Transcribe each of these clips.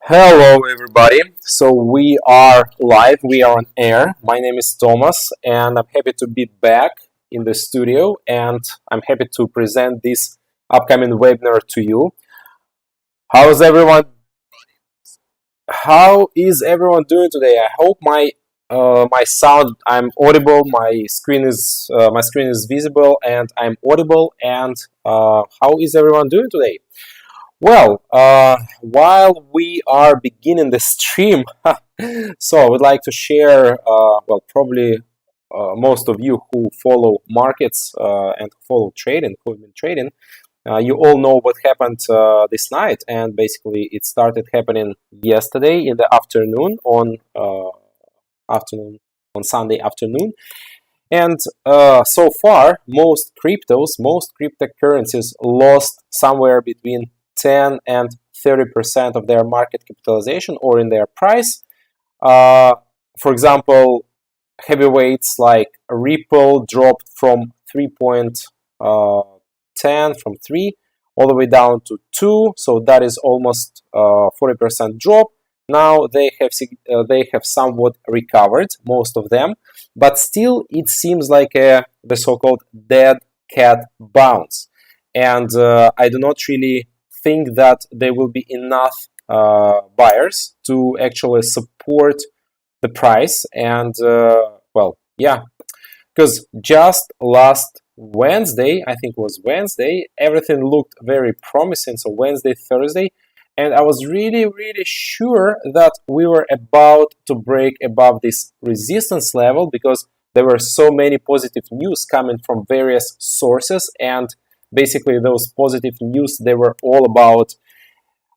Hello, everybody. So we are live, we are on air. My name is Thomas, and I'm happy to be back in the studio. And I'm happy to present this upcoming webinar to you. How's everyone? How is everyone doing today? I hope my sound, I'm audible. My screen is visible, and I'm audible. And how is everyone doing today? Well, while we are beginning the stream, so I would like to share, probably most of you who follow markets and follow trading, who have been trading, you all know what happened this night, and basically it started happening yesterday in the afternoon on Sunday afternoon, and so far most cryptocurrencies lost somewhere between 10 and 30% of their market capitalization or in their price. For example, heavyweights like Ripple dropped from 3.10 from 3 all the way down to 2, so that is almost 40% drop. Now they have somewhat recovered, most of them, but still it seems like the so-called dead cat bounce, and I do not really think that there will be enough buyers to actually support the price. And because just last Wednesday, I think it was Wednesday, everything looked very promising. So Wednesday, Thursday, and I was really sure that we were about to break above this resistance level because there were so many positive news coming from various sources, and basically those positive news, they were all about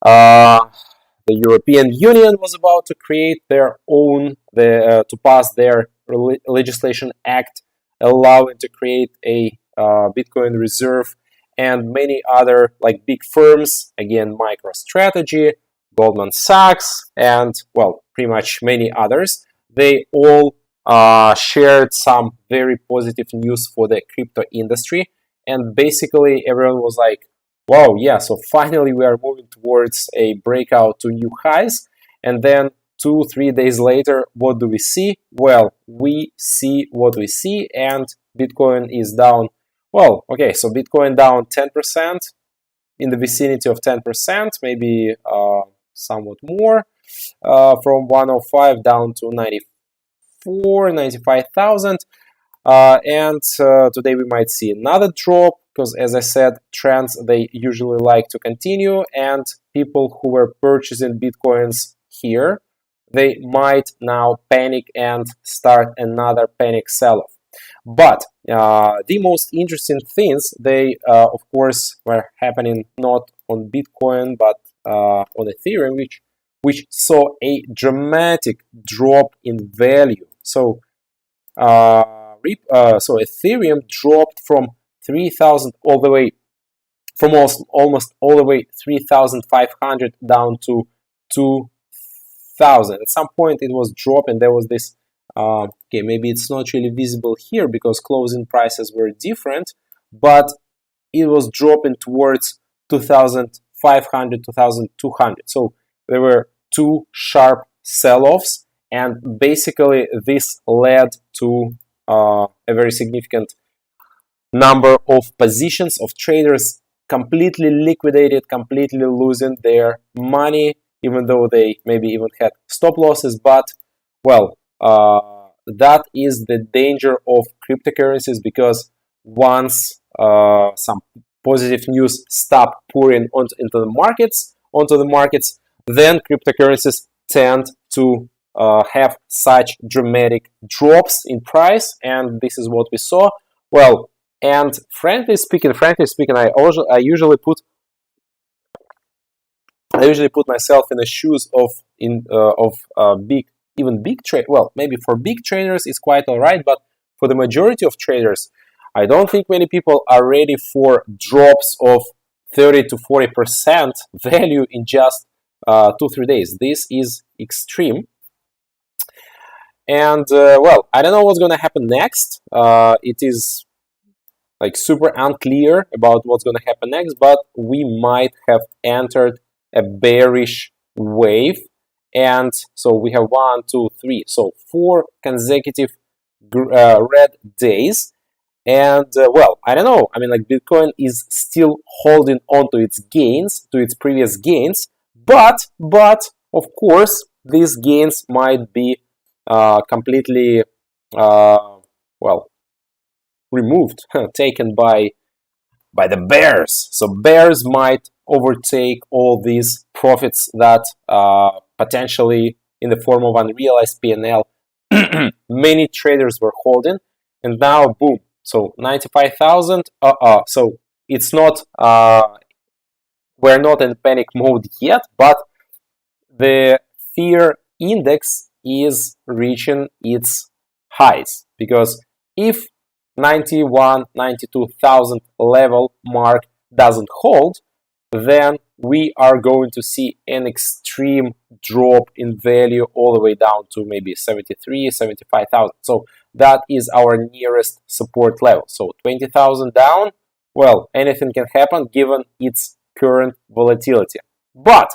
the European Union was about to create their own, to pass their legislation act allowing to create a Bitcoin reserve, and many other like big firms, again MicroStrategy, Goldman Sachs, and well, pretty much many others, they all shared some very positive news for the crypto industry. And basically everyone was like, wow, yeah, so finally we are moving towards a breakout to new highs. And then 2-3 days later, what do we see? Well, we see what we see, and Bitcoin is down. Well, okay, so Bitcoin down 10%, in the vicinity of 10%, maybe somewhat more, from 105 down to 95,000. And today we might see another drop because, as I said, trends, they usually like to continue, and people who were purchasing Bitcoins here, they might now panic and start another panic sell-off. But the most interesting things, they of course were happening not on Bitcoin but on Ethereum, which saw a dramatic drop in value. So Ethereum dropped from 3,000 all the way, from almost all the way 3,500 down to 2,000. At some point it was dropping. There was this, okay, maybe it's not really visible here because closing prices were different, but it was dropping towards 2,500, 2,200. So there were two sharp sell-offs, and basically this led to a very significant number of positions of traders completely liquidated, completely losing their money, even though they maybe even had stop losses. But well, that is the danger of cryptocurrencies, because once some positive news stop pouring onto the markets, then cryptocurrencies tend to have such dramatic drops in price, and this is what we saw. Well, and frankly speaking, I usually put myself in the shoes of big trade. Well, maybe for big traders it's quite all right, but for the majority of traders, I don't think many people are ready for drops of 30 to 40% value in just 2-3 days. This is extreme. And well, I don't know what's going to happen next. It is like super unclear about what's going to happen next, but we might have entered a bearish wave, and so we have 1, 2, 3, so 4 consecutive red days. And well, I don't know. I mean, like Bitcoin is still holding on to its gains, to its previous gains, but of course, these gains might be completely well removed, taken by the bears. So bears might overtake all these profits that potentially in the form of unrealized P&L many traders were holding, and now boom. So 95,000. So it's not. We're not in panic mode yet, but the fear index is reaching its highs, because if 92,000 level mark doesn't hold, then we are going to see an extreme drop in value all the way down to maybe 73, 75,000. So that is our nearest support level. So 20,000 down, well, anything can happen given its current volatility. But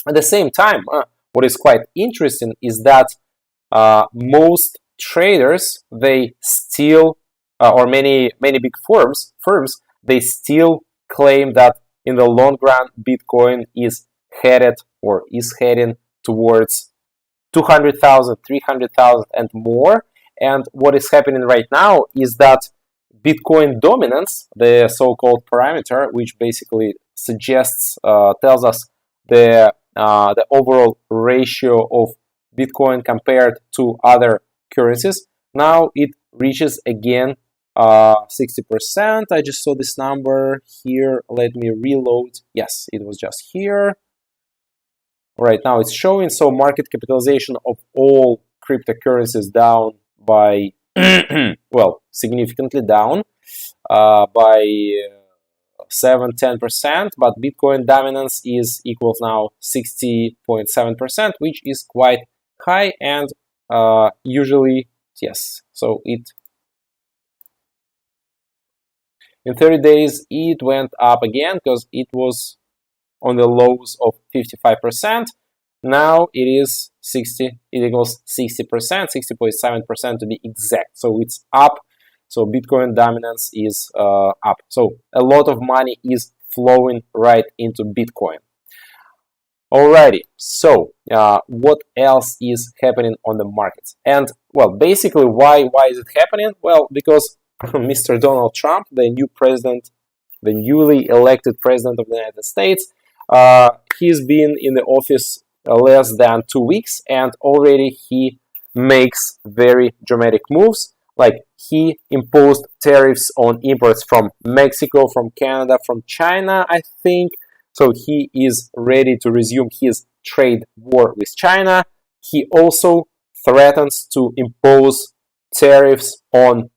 at the same time, what is quite interesting is that most traders, they still, or many big firms, they still claim that in the long run, Bitcoin is headed or is heading towards 200,000, 300,000 and more. And what is happening right now is that Bitcoin dominance, the so-called parameter, which basically suggests, tells us the overall ratio of Bitcoin compared to other currencies, now it reaches again 60%. I just saw this number here. Let me reload. Yes, it was just here. Right now it's showing. So market capitalization of all cryptocurrencies down by well, significantly down by 7-10%, but Bitcoin dominance is equals now 60.7%, which is quite high, and usually yes. So it in 30 days it went up again because it was on the lows of 55%. Now it is 60. It equals 60%, 60.7% to be exact. So it's up. So Bitcoin dominance is up. So a lot of money is flowing right into Bitcoin. Alrighty. So what else is happening on the markets? And well, basically, why is it happening? Well, because Mr. Donald Trump, the new president, the newly elected president of the United States, he's been in the office less than 2 weeks, and already he makes very dramatic moves. Like he imposed tariffs on imports from Mexico, from Canada, from China, I think. So he is ready to resume his trade war with China. He also threatens to impose tariffs on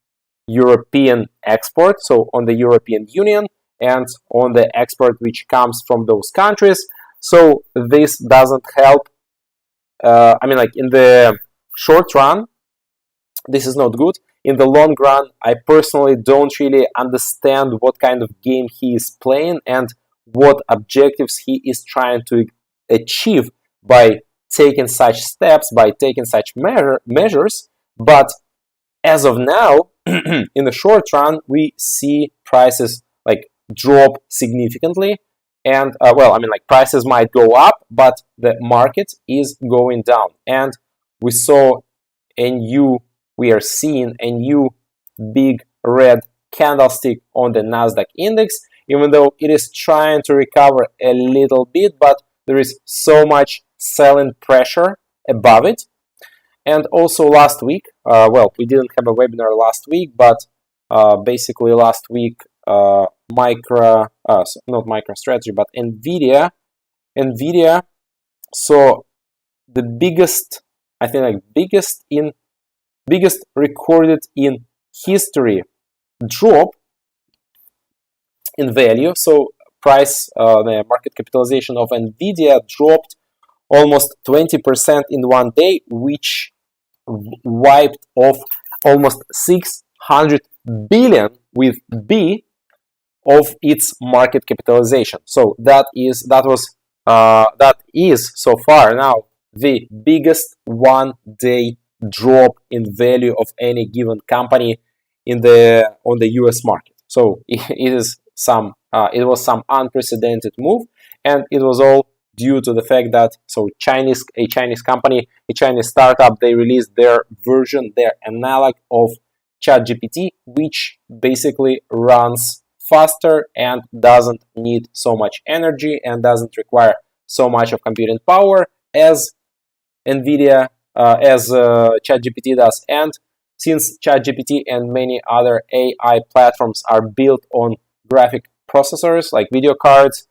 European export, so on the European Union and on the export which comes from those countries. So this doesn't help. I mean, like in the short run, this is not good. In the long run, I personally don't really understand what kind of game he is playing and what objectives he is trying to achieve by taking such steps, by taking such measures. But as of now, in the short run, we see prices like drop significantly. And well, I mean, like prices might go up, but the market is going down. And we are seeing a new big red candlestick on the Nasdaq index, even though it is trying to recover a little bit, but there is so much selling pressure above it. And also last week, well, we didn't have a webinar last week, but basically last week, not MicroStrategy, but NVIDIA saw the biggest, I think, like biggest recorded in history drop in value. So price, the market capitalization of NVIDIA dropped almost 20% in one day, which wiped off almost 600 billion with B of its market capitalization. So that was that is so far now the biggest one-day drop in value of any given company in the on the US market. So it was some unprecedented move, and it was all due to the fact that a Chinese company, a Chinese startup, they released their version, their analog of ChatGPT, which basically runs faster and doesn't need so much energy and doesn't require so much of computing power as NVIDIA, as ChatGPT does. And since ChatGPT and many other AI platforms are built on graphic processors like video cards,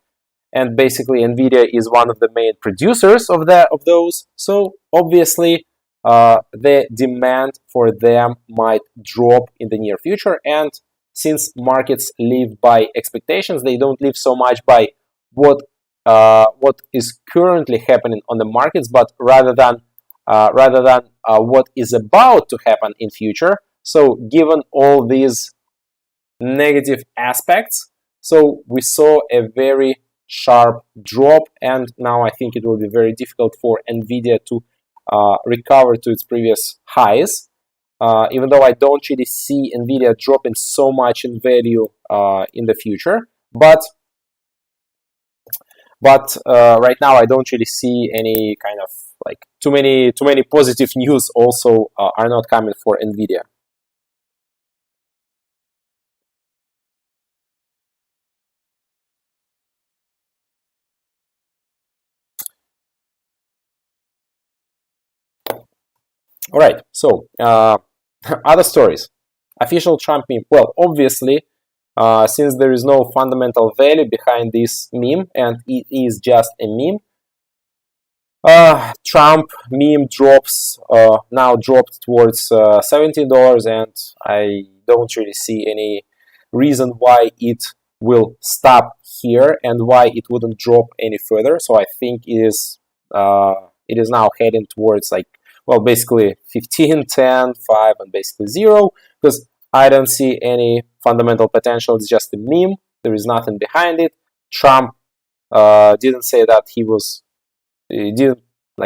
and basically NVIDIA is one of the main producers of those, so obviously the demand for them might drop in the near future. And since markets live by expectations, they don't live so much by what is currently happening on the markets, but rather than what is about to happen in future. So given all these negative aspects, so we saw a very sharp drop, and now I think it will be very difficult for NVIDIA to recover to its previous highs, even though I don't really see NVIDIA dropping so much in value in the future. But right now I don't really see any kind of like too many positive news also are not coming for NVIDIA. All right, so other stories. Official Trump meme. Well, obviously, since there is no fundamental value behind this meme and it is just a meme, Trump meme now dropped towards $17, and I don't really see any reason why it will stop here and why it wouldn't drop any further. So I think it is now heading towards basically 15, 10, 5, and basically 0, because I don't see any fundamental potential. It's just a meme. There is nothing behind it. Trump didn't say that he didn't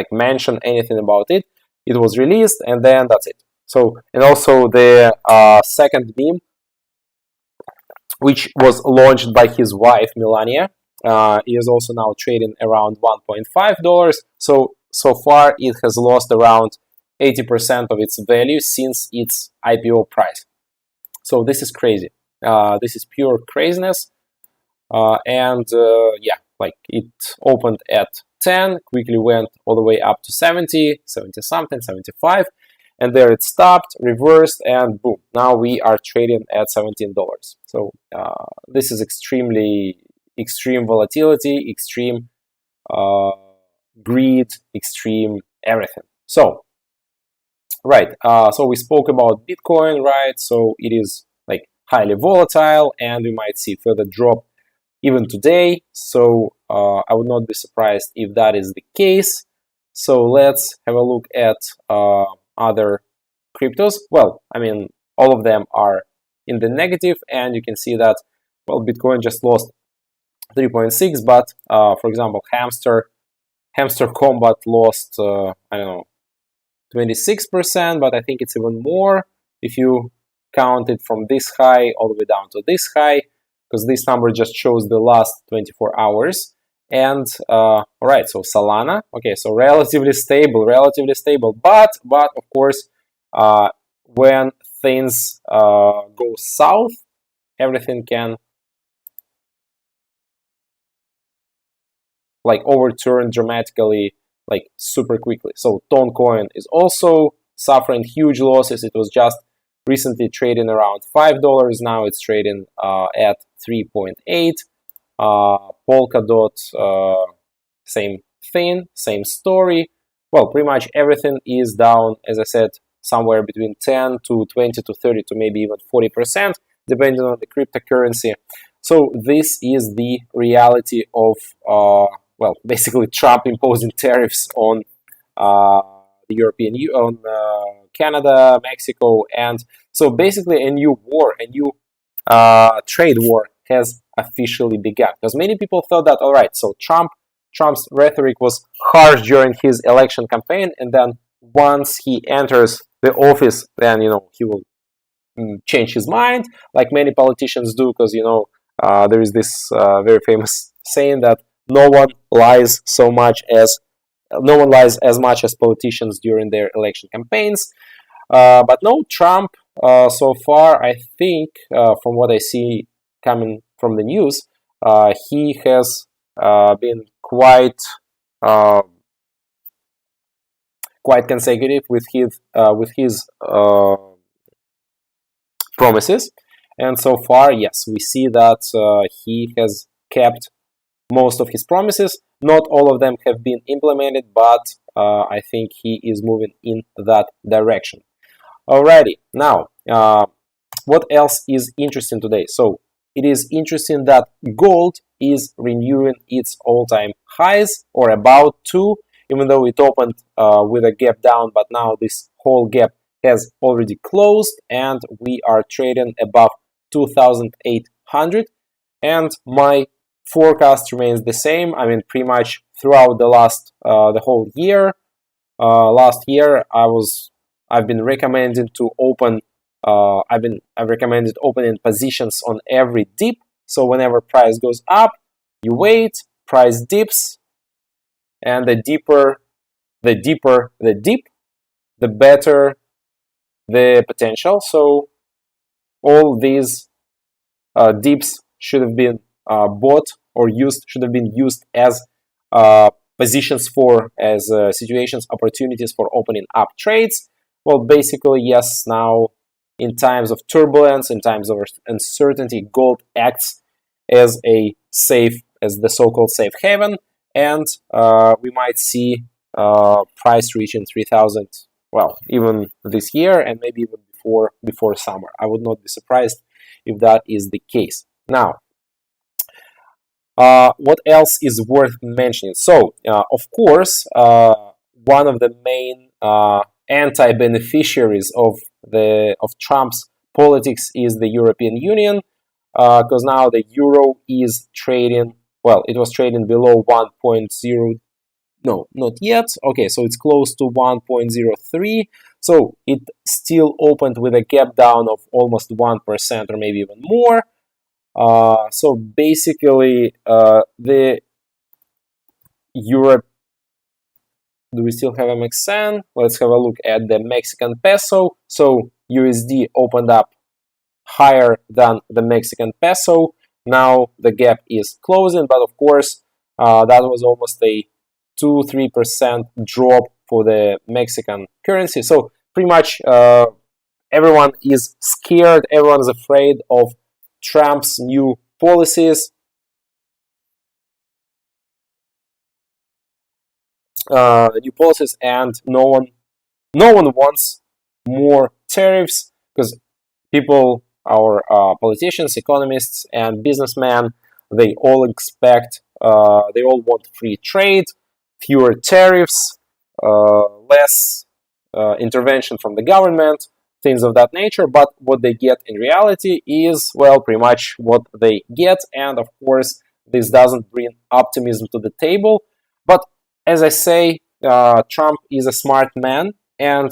mention anything about it. It was released, and then that's it. So, and also the second meme, which was launched by his wife Melania, is also now trading around $1.5. So far, it has lost around 80% of its value since its IPO price. So this is crazy. This is pure craziness. It opened at 10, quickly went all the way up to 70 something, 75, and there it stopped, reversed, and boom, now we are trading at $17. So this is extreme volatility, extreme greed, extreme everything. So right, so we spoke about Bitcoin, right? So it is highly volatile, and we might see further drop even today. So I would not be surprised if that is the case. So let's have a look at other cryptos. Well, I mean, all of them are in the negative, and you can see that, well, Bitcoin just lost 3.6, but for example, Hamster Combat lost, I don't know, 26%, but I think it's even more if you count it from this high all the way down to this high, because this number just shows the last 24 hours. And all right, so Solana, okay, so relatively stable, but of course, when things go south, everything can overturn dramatically, super quickly. So Toncoin is also suffering huge losses. It was just recently trading around $5. Now it's trading at 3.8. Polkadot, same thing, same story. Well, pretty much everything is down, as I said, somewhere between 10 to 20 to 30 to maybe even 40%, depending on the cryptocurrency. So this is the reality of, basically Trump imposing tariffs on the European Union, on Canada, Mexico, and so basically a new trade war has officially begun. Because many people thought that, all right, so Trump Trump's rhetoric was harsh during his election campaign, and then once he enters the office, then he will change his mind, like many politicians do, because there is this very famous saying that no one lies as much as politicians during their election campaigns. But no, Trump, so far, I think, from what I see coming from the news, he has been quite consecutive with his promises. And so far, yes, we see that he has kept most of his promises. Not all of them have been implemented, but I think he is moving in that direction. Alrighty, now, what else is interesting today? So, it is interesting that gold is renewing its all-time highs, or about to, even though it opened with a gap down, but now this whole gap has already closed, and we are trading above 2,800. And my forecast remains the same. I mean, pretty much throughout the whole year. Last year, I've been recommending to open. I've recommended opening positions on every dip. So whenever price goes up, you wait. Price dips, and the deeper the dip, the better the potential. So all these dips should have been bought or should have been used as positions as situations, opportunities for opening up trades. Well, basically, yes, now in times of turbulence, in times of uncertainty, gold acts as the so-called safe haven, and we might see price reaching 3,000. Well, even this year, and maybe even before summer. I would not be surprised if that is the case. Now, what else is worth mentioning? So, of course, one of the main anti-beneficiaries of Trump's politics is the European Union, because now the euro is trading. Well, it was trading below 1.0. No, not yet. Okay, so it's close to 1.03. So it still opened with a gap down of almost 1% or maybe even more. So basically, the Europe. Do we still have MXN? Let's have a look at the Mexican peso. So USD opened up higher than the Mexican peso. Now the gap is closing, but of course, that was almost a 2-3% drop for the Mexican currency. So pretty much everyone is scared, everyone is afraid of Trump's new policies. And no one wants more tariffs, because people, our politicians, economists, and businessmen, they all want free trade, fewer tariffs, less intervention from the government, things of that nature. But what they get in reality is, well, pretty much what they get. And of course, this doesn't bring optimism to the table. But as I say, Trump is a smart man, and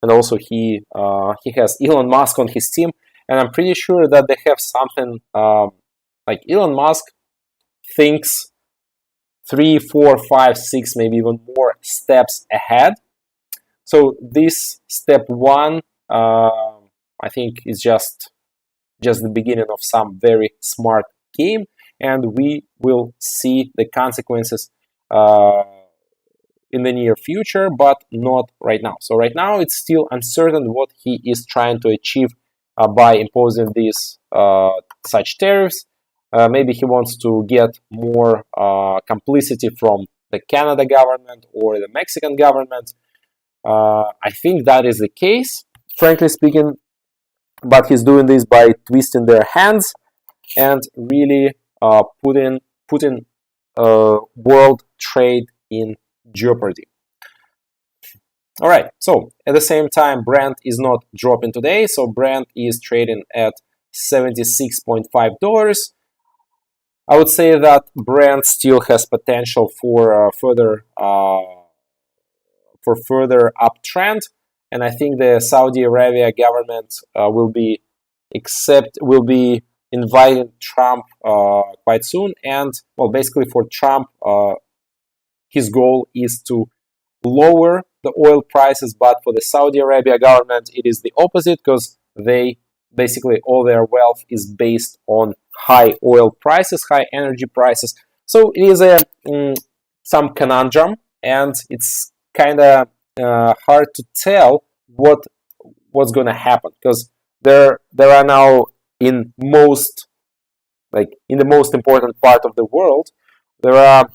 also he has Elon Musk on his team, and I'm pretty sure that they have something like Elon Musk thinks 3, 4, 5, 6, maybe even more steps ahead. So this step one, I think, is just the beginning of some very smart game, and we will see the consequences in the near future, but not right now. So right now, it's still uncertain what he is trying to achieve by imposing these such tariffs. Maybe he wants to get more complicity from the Canada government or the Mexican government. I think that is the case, frankly speaking, but he's doing this by twisting their hands and really putting world trade in jeopardy. All right, so at the same time, Brent is not dropping today, so Brent is trading at $76.5. I would say that Brent still has potential for further uptrend, and I think the Saudi Arabia government will be inviting Trump quite soon. And well, basically for Trump, his goal is to lower the oil prices, but for the Saudi Arabia government, it is the opposite, because they basically all their wealth is based on high oil prices, high energy prices. So it is some conundrum, and it's kind of hard to tell what's going to happen, because there are now in the most important part of the world, there are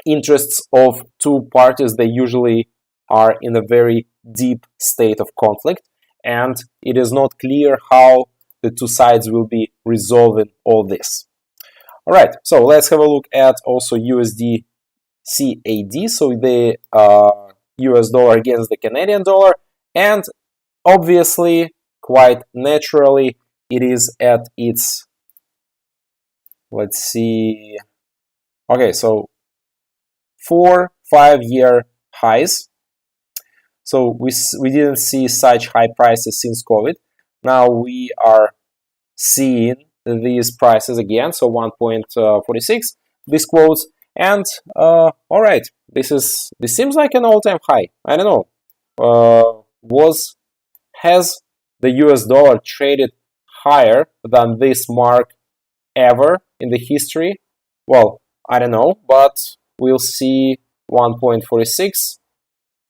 interests of two parties. They usually are in a very deep state of conflict, and it is not clear how the two sides will be resolving all this. All right, so let's have a look at also USD CAD, so the US dollar against the Canadian dollar, and obviously, quite naturally, it is at its, let's see, okay, so 4-5-year highs. So we didn't see such high prices since COVID. Now we are seeing these prices again, so 1.46, these quotes, and all right, this seems like an all-time high. I don't know, has the US dollar traded higher than this mark ever in the history? Well, I don't know, but we'll see 1.46,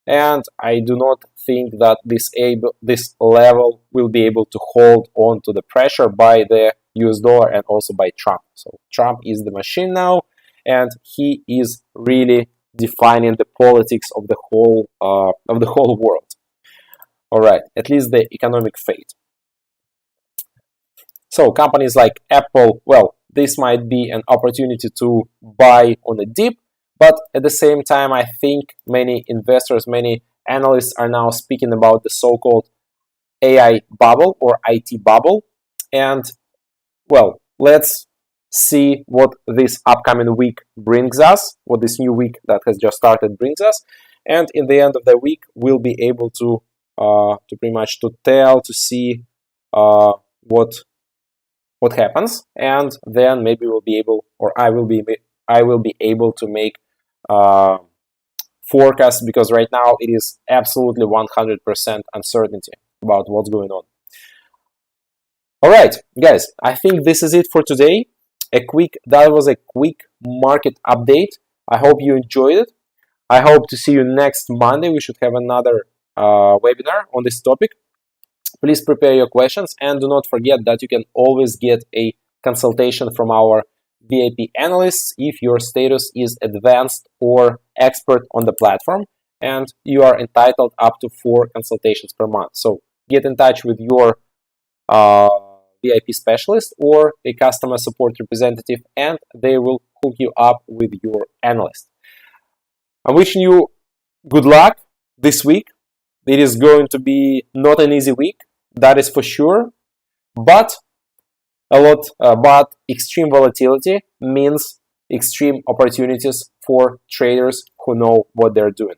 and I do not think that this level will be able to hold on to the pressure by the US dollar and also by Trump. So Trump is the machine now, and he is really defining the politics of the whole world. All right, at least the economic fate. So companies like Apple, well, this might be an opportunity to buy on a dip, but at the same time, I think many investors, many analysts are now speaking about the so-called AI bubble or IT bubble. And well, let's see what this upcoming week brings us, what this new week that has just started brings us. And in the end of the week, we'll be able to pretty much to see what happens, and then maybe we'll be able, or I will be able to make forecasts, because right now it is absolutely 100% uncertainty about what's going on. All right, guys, I think this is it for today. That was a quick market update. I hope you enjoyed it. I hope to see you next Monday. We should have another webinar on this topic. Please prepare your questions, and do not forget that you can always get a consultation from our VIP analysts if your status is advanced or expert on the platform, and you are entitled up to 4 consultations per month. So get in touch with your VIP specialist or a customer support representative, and they will hook you up with your analyst. I'm wishing you good luck this week. It is going to be not an easy week, that is for sure, but extreme volatility means extreme opportunities for traders who know what they're doing.